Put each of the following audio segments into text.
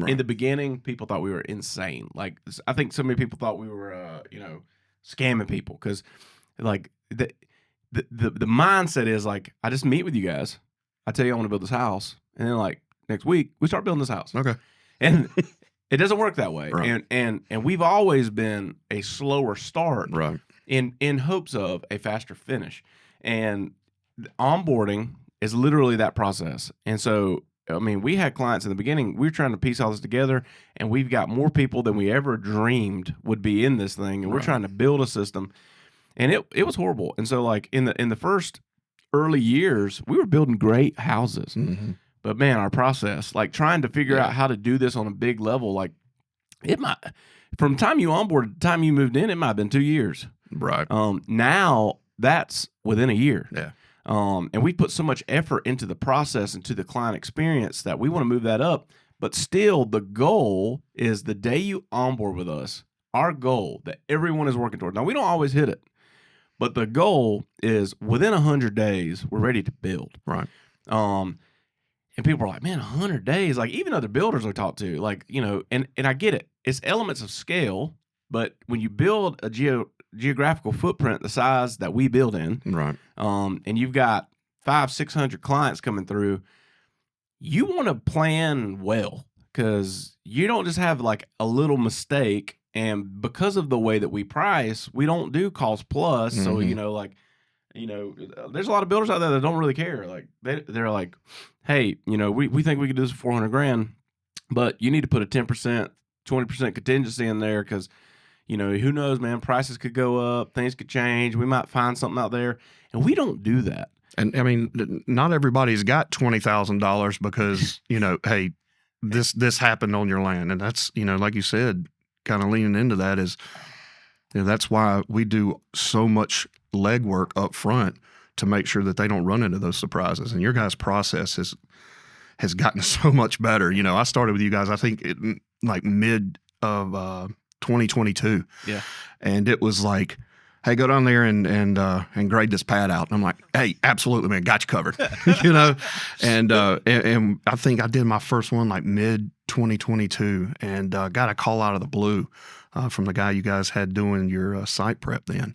in the beginning, people thought we were insane. Like, I think so many people thought we were, scamming people because, like, the mindset is like, I just meet with you guys. I tell you I want to build this house, and then like next week we start building this house. Okay, and it doesn't work that way. Right. And we've always been a slower start, right. in hopes of a faster finish. And onboarding is literally that process. And so, I mean, we had clients in the beginning, we were trying to piece all this together, and we've got more people than we ever dreamed would be in this thing. And we're trying to build a system, and it was horrible. And so, like, in the first early years, we were building great houses. Mm-hmm. But man, our process, like trying to figure out how to do this on a big level, like it might, from the time you onboarded to the time you moved in, it might have been 2 years. Right. Now that's within a year. Yeah. And we put so much effort into the process and to the client experience that we want to move that up. But still, the goal is the day you onboard with us, our goal that everyone is working towards. Now, we don't always hit it, but the goal is within 100 days, we're ready to build. Right. And people are like, man, 100 days. Like, even other builders I talk to, like, and I get it. It's elements of scale, but when you build a geographical footprint the size that we build in, right, and you've got 500-600 clients coming through, you want to plan well, because you don't just have like a little mistake. And because of the way that we price, we don't do cost plus. Mm-hmm. So, there's a lot of builders out there that don't really care. Like they're like, hey, we think we could do this for $400,000, but you need to put a 10%, 20% contingency in there because, who knows, man, prices could go up, things could change. We might find something out there, and we don't do that. And I mean, not everybody's got $20,000 because, hey, this happened on your land. And that's, like you said, kind of leaning into that is, that's why we do so much legwork up front to make sure that they don't run into those surprises. And your guys' process has gotten so much better. I started with you guys, I think like mid of 2022. Yeah. And it was like, hey, go down there and grade this pad out. And I'm like, hey, absolutely, man, got you covered. And I think I did my first one like mid 2022 and got a call out of the blue from the guy you guys had doing your site prep then.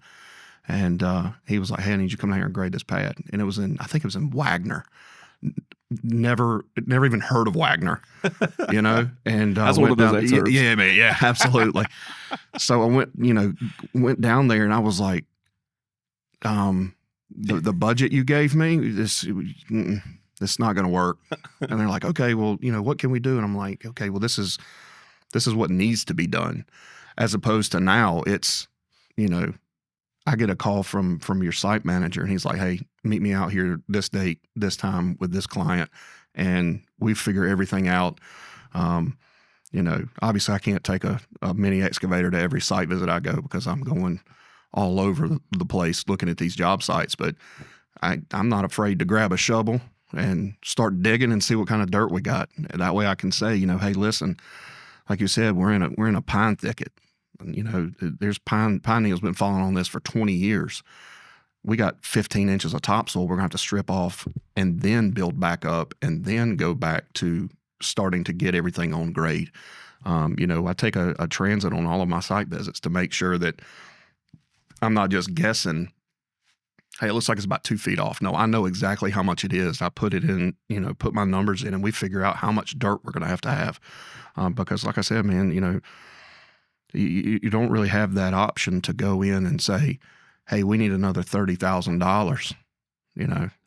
And he was like, hey, I need you to come down here and grade this pad. And I think it was in Wagner. Never even heard of Wagner, and that's one of those excerpts. Yeah, man, yeah, absolutely. So I went down there, and I was like, the budget you gave me, this not going to work. And they're like, okay, well, what can we do? And I'm like, okay, well, this is what needs to be done, as opposed to now it's, I get a call from your site manager, and he's like, hey, meet me out here this date, this time with this client, and we figure everything out. Obviously I can't take a mini excavator to every site visit I go because I'm going all over the place looking at these job sites, but I'm not afraid to grab a shovel and start digging and see what kind of dirt we got. And that way I can say, hey, listen, like you said, we're in a pine thicket. There's pine needles been falling on this for 20 years. We got 15 inches of topsoil we're going to have to strip off and then build back up and then go back to starting to get everything on grade. I take a transit on all of my site visits to make sure that I'm not just guessing, hey, it looks like it's about 2 feet off. No, I know exactly how much it is. I put it in, put my numbers in, and we figure out how much dirt we're going to have. Because like I said, man, you don't really have that option to go in and say, hey, we need another $30,000,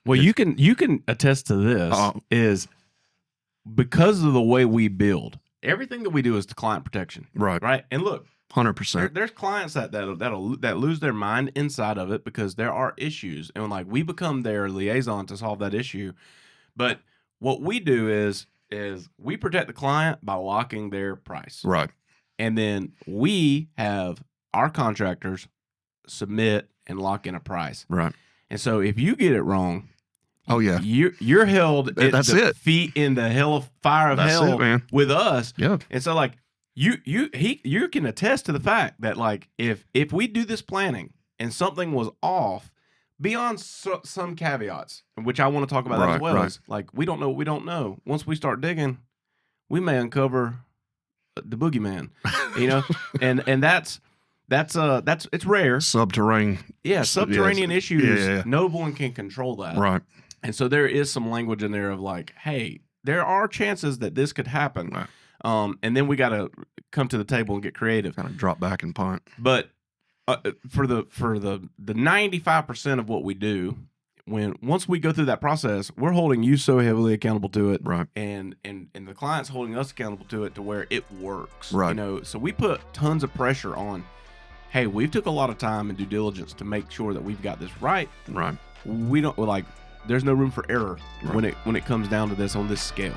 Well, you can attest to this is because of the way we build, everything that we do is to client protection. Right. And look, 100%. There's clients that lose their mind inside of it because there are issues, and like we become their liaison to solve that issue. But what we do is we protect the client by locking their price. Right. And then we have our contractors submit and lock in a price. Right. And so if you get it wrong, oh yeah, you're held that's it. Feet in the fire of hell man. with us. Yeah. And so like you can attest to the fact that like if we do this planning and something was off beyond some caveats, which I want to talk about that as well, is like we don't know what we don't know. Once we start digging, we may uncover the boogeyman, you know, and that's it's rare. Subterranean. Yeah, subterranean issues. Yeah. No one can control that. Right. And so there is some language in there of like, hey, there are chances that this could happen. Right. And then we got to come to the table and get creative. Kind of drop back and punt. But for the 95% of what we do, once we go through that process, we're holding you so heavily accountable to it, Right. and the client's holding us accountable to it to where it works, Right. You know, so we put tons of pressure on. Hey, we've took a lot of time and due diligence to make sure that we've got this right. Right. We don't like. There's no room for error Right. when it comes down to this on this scale.